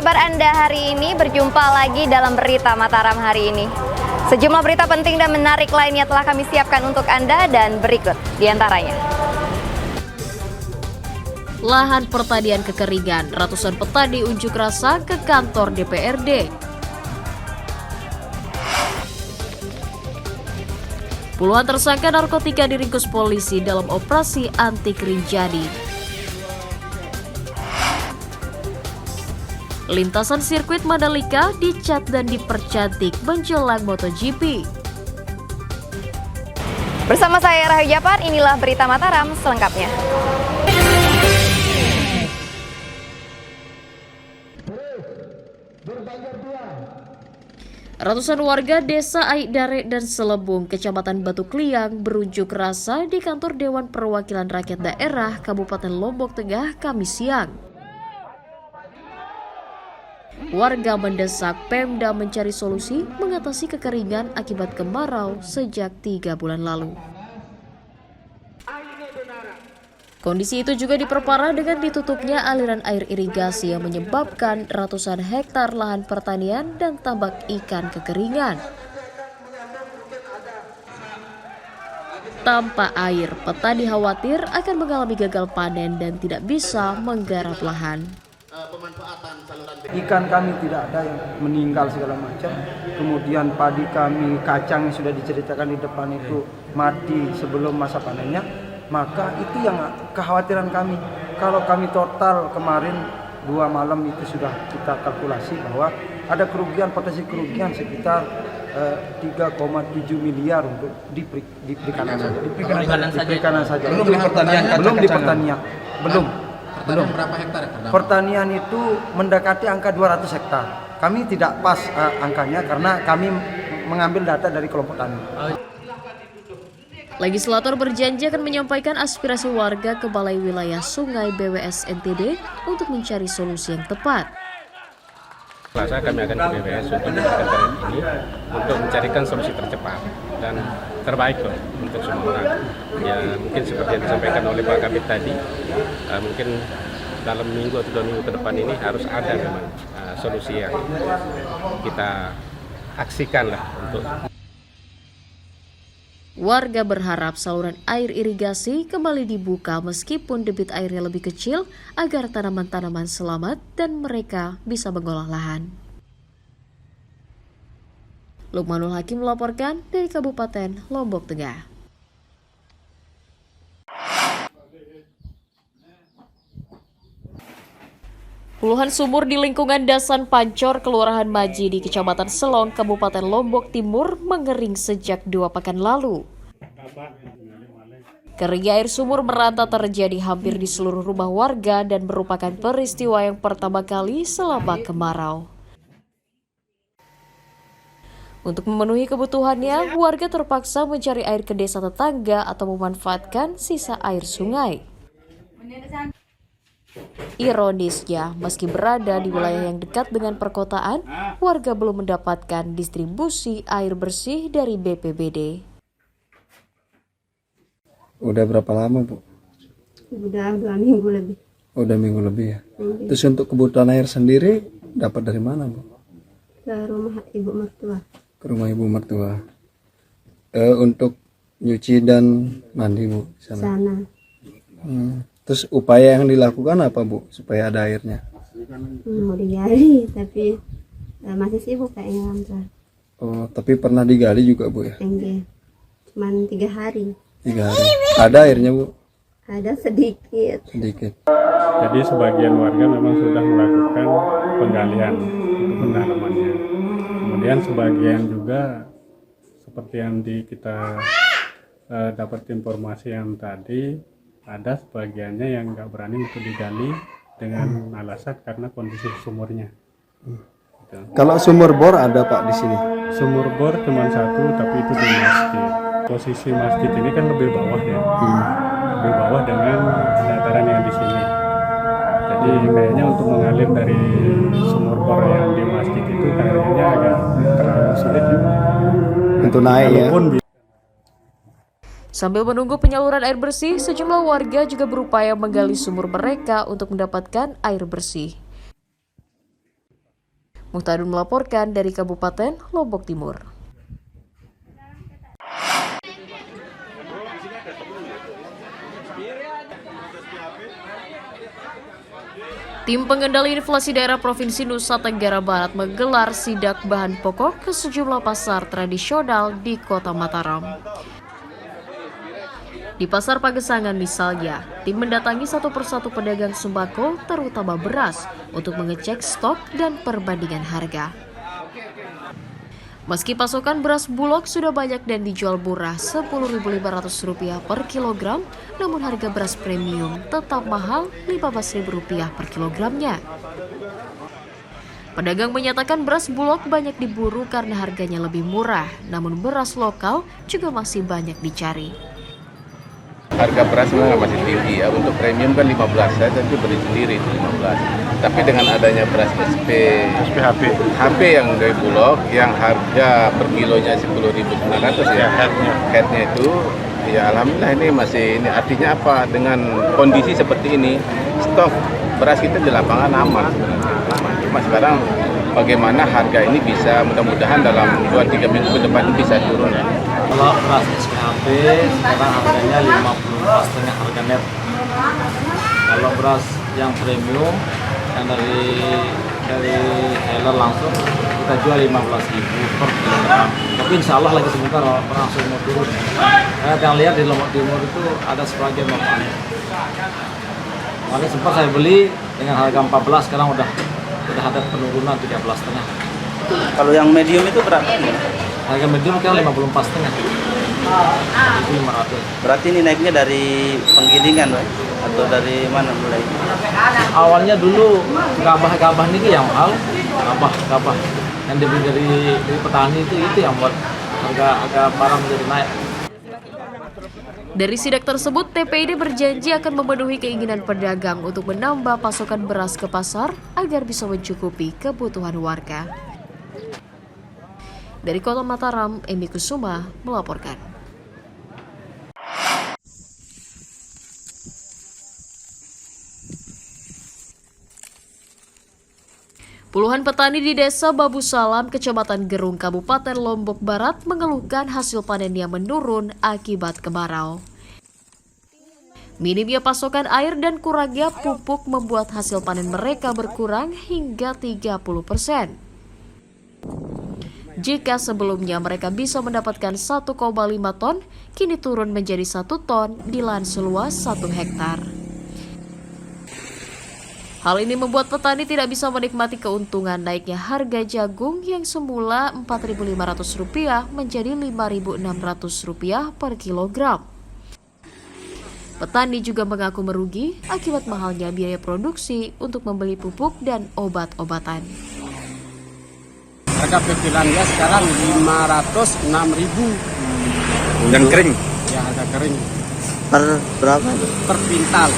kabar Anda hari ini? Berjumpa lagi dalam Berita Mataram hari ini. Sejumlah berita penting dan menarik lainnya telah kami siapkan untuk Anda dan berikut diantaranya. Lahan pertanian kekeringan, ratusan petani unjuk rasa ke kantor DPRD. Puluhan tersangka narkotika diringkus polisi dalam operasi anti Kerinjani. Lintasan sirkuit Mandalika dicat dan dipercantik menjelang MotoGP. Bersama saya Rahayu Japar, inilah Berita Mataram selengkapnya. Ratusan warga desa Aidare dan Selebung, Kecamatan Batu Kliang berunjuk rasa di kantor Dewan Perwakilan Rakyat Daerah Kabupaten Lombok Tengah Kamis siang. Warga mendesak Pemda mencari solusi mengatasi kekeringan akibat kemarau sejak 3 bulan lalu. Kondisi itu juga diperparah dengan ditutupnya aliran air irigasi yang menyebabkan ratusan hektar lahan pertanian dan tambak ikan kekeringan. Tanpa air, petani khawatir akan mengalami gagal panen dan tidak bisa menggarap lahan. Ikan kami tidak ada yang meninggal segala macam. Kemudian padi kami, kacang yang sudah diceritakan di depan itu mati sebelum masa panennya. Maka itu yang kekhawatiran kami. Kalau kami total kemarin 2 malam itu sudah kita kalkulasi bahwa ada kerugian, potensi kerugian sekitar 3,7 miliar untuk di perikanan saja. Belum di pertanian. Belum. Berapa hektar? Pertanian itu mendekati angka 200 hektar. Kami tidak pas angkanya karena kami mengambil data dari kelompok tani. Legislator berjanji akan menyampaikan aspirasi warga ke Balai Wilayah Sungai BWS NTB untuk mencari solusi yang tepat. Selasa kami akan ke BWS untuk memberikan target ini untuk mencarikan solusi tercepat dan terbaik untuk semua orang. Ya mungkin seperti yang disampaikan oleh Pak Kabit tadi, mungkin dalam minggu atau 2 minggu ke depan ini harus ada memang solusi yang kita aksikan lah untuk. Warga berharap saluran air irigasi kembali dibuka meskipun debit airnya lebih kecil agar tanaman-tanaman selamat dan mereka bisa mengolah lahan. Lukmanul Hakim melaporkan dari Kabupaten Lombok Tengah. Puluhan sumur di lingkungan Dasan Pancor, Kelurahan Maji di Kecamatan Selong, Kabupaten Lombok Timur mengering sejak 2 pekan lalu. Keringnya air sumur merata terjadi hampir di seluruh rumah warga dan merupakan peristiwa yang pertama kali selama kemarau. Untuk memenuhi kebutuhannya, warga terpaksa mencari air ke desa tetangga atau memanfaatkan sisa air sungai. Ironisnya, meski berada di wilayah yang dekat dengan perkotaan, warga belum mendapatkan distribusi air bersih dari BPBD. Udah berapa lama, Bu? Udah 2 minggu lebih. Udah minggu lebih ya? Terus untuk kebutuhan air sendiri dapat dari mana, Bu? Ke rumah ibu mertua. Ke rumah ibu mertua. Untuk nyuci dan mandi, Bu? Sana. Terus upaya yang dilakukan apa, Bu, supaya ada airnya? Mau digali, tapi masih sibuk kayaknya orang. Oh, tapi pernah digali juga, Bu ya? Enggak. Cuman 3 hari. 3 hari. Ada airnya, Bu? Ada sedikit. Sedikit. Jadi sebagian warga memang sudah melakukan penggalian untuk pendalamannya. Kemudian sebagian juga seperti yang kita dapat informasi yang tadi, ada sebagiannya yang nggak berani untuk digali dengan alasan karena kondisi sumurnya. Gitu. Kalau sumur bor ada, Pak, di sini? Sumur bor cuma 1, tapi itu di masjid. Posisi masjid ini kan lebih bawah ya, lebih bawah dengan dataran yang di sini. Jadi kayaknya untuk mengalir dari sumur bor yang di masjid itu kayaknya agak terlalu sulit juga. Untuk naik ya? Sambil menunggu penyaluran air bersih, sejumlah warga juga berupaya menggali sumur mereka untuk mendapatkan air bersih. Muhtadun melaporkan dari Kabupaten Lombok Timur. Tim pengendali inflasi daerah Provinsi Nusa Tenggara Barat menggelar sidak bahan pokok ke sejumlah pasar tradisional di Kota Mataram. Di Pasar Pagesangan misalnya, tim mendatangi satu persatu pedagang sembako, terutama beras, untuk mengecek stok dan perbandingan harga. Meski pasokan beras Bulog sudah banyak dan dijual murah Rp10.500 per kilogram, namun harga beras premium tetap mahal Rp15.000 per kilogramnya. Pedagang menyatakan beras Bulog banyak diburu karena harganya lebih murah, namun beras lokal juga masih banyak dicari. Harga beras memang masih tinggi ya, untuk premium kan 15, saya tentu beli sendiri itu 15. Tapi dengan adanya beras HP yang dari Bulog yang harga per kilonya 10.900 ya, headnya itu ya alhamdulillah ini masih, ini artinya apa, dengan kondisi seperti ini stok beras kita di lapangan aman. Cuma sekarang bagaimana harga ini bisa mudah-mudahan dalam 2-3 minggu ke depan bisa turun ya. Kalau beras SPHP sekarang harganya 54,5 harga net. Kalau beras yang premium yang dari seller langsung kita jual 15.000 per kilogram. Tapi insya Allah lagi sebentar langsung mau turun. Saya yang lihat di Lombok Timur itu ada sebagian mau panen. Kemarin sempat saya beli dengan harga 14, sekarang udah ada penurunan 13,5. Kalau yang medium itu berapa? Harga medium kan 54,5. 500. Berarti ini naiknya dari penggilingan, Pak? Atau dari mana mulai? Awalnya dulu gabah ini yang mahal, gabah yang dibeli dari petani itu yang buat harga barang menjadi naik. Dari sidak tersebut, TPID berjanji akan memenuhi keinginan pedagang untuk menambah pasokan beras ke pasar agar bisa mencukupi kebutuhan warga. Dari Kota Mataram, Emi Kusuma melaporkan. Puluhan petani di Desa Babu Salam, Kecamatan Gerung, Kabupaten Lombok Barat mengeluhkan hasil panen yang menurun akibat kemarau. Minimnya pasokan air dan kurangnya pupuk membuat hasil panen mereka berkurang hingga 30%. Jika sebelumnya mereka bisa mendapatkan 1,5 ton, kini turun menjadi 1 ton di lahan seluas 1 hektar. Hal ini membuat petani tidak bisa menikmati keuntungan naiknya harga jagung yang semula Rp4.500 menjadi Rp5.600 per kilogram. Petani juga mengaku merugi akibat mahalnya biaya produksi untuk membeli pupuk dan obat-obatan. Harga pekilannya sekarang 506.000. Yang kering? Ya, harga kering. Per berapa? Per pintal.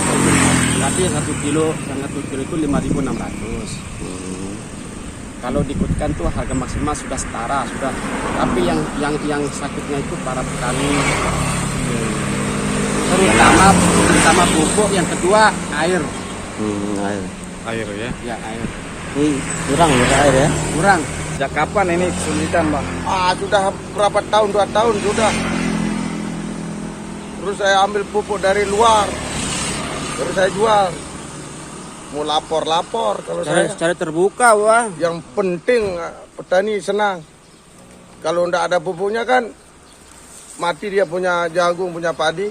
Berarti 1 kilo itu 5.600. Kalau diikutkan tuh harga maksimal sudah setara, sudah. Tapi yang sakitnya itu para petani. Terutama pupuk, yang kedua air. Air ya? Ya, air. Ini kurang ya air ya? Kurang. Sejak kapan ini kesulitan, Bang? Sudah berapa tahun, 2 tahun sudah. Terus saya ambil pupuk dari luar, terus saya jual. Mau lapor kalau saya. Secara terbuka, Wah. Yang penting petani senang. Kalau enggak ada pupuknya kan mati dia punya jagung, punya padi.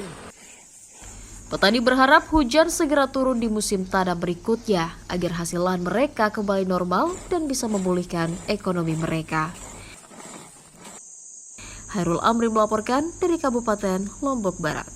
Petani berharap hujan segera turun di musim tanam berikutnya agar hasil lahan mereka kembali normal dan bisa memulihkan ekonomi mereka. Hairul Amri melaporkan dari Kabupaten Lombok Barat.